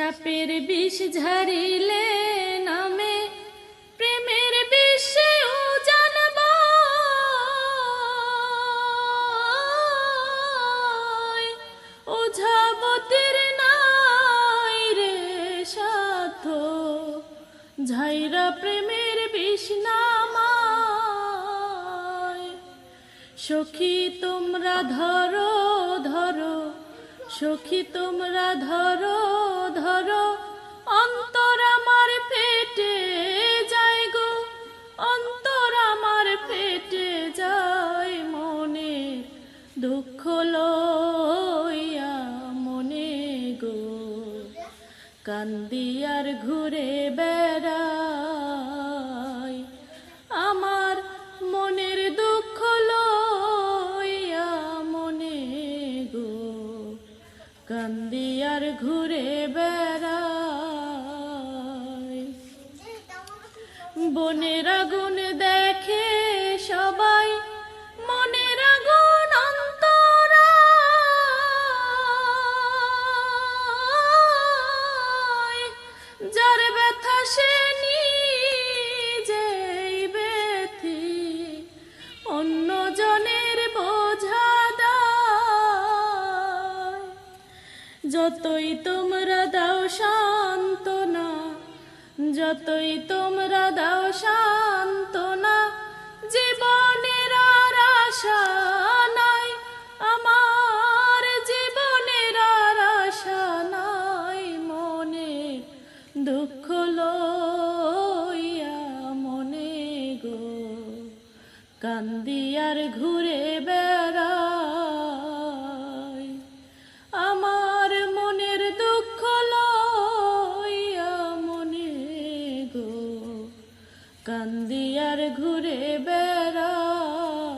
সাপের বিষ ঝাড়িলে নামে প্রেমের বিষে জানব ওঝাবতের নাই রে সাধ্য ঝাইরা প্রেমের বিষ নামায়। সখী তোমরা ধরো ধরো, সখী তোমরা ধরো ধরো, অন্তর আমার ফেটে যায় গো, অন্তর আমার ফেটে যায় মনে দুঃখ লইয়া মনে গো, কান্দি আর ঘুরে বেড়াই আমার মনের দুঃখ লইয়া মনে গো, কান্দি আর ঘুরে বেড়াই। বনের আগুন দেখে সবাই মনের আগুন অন্তরায়, যার ব্যথা সে নিজেই ব্যথি অন্য জনের বোঝা দায়। যতই তোমরা দাও সান্ত্বনা, যতই তোমরা দাও সান্ত্বনা, জীবনের আর আশা নাই, আমার জীবনের আর আশা নাই, মনে দুঃখ লইয়া মনে গো, কান্দি আর ঘুরে বেড়াই আমার মনের দুঃখ লইয়া মনে গো, কান্দি আর ঘুরে বেড়াই।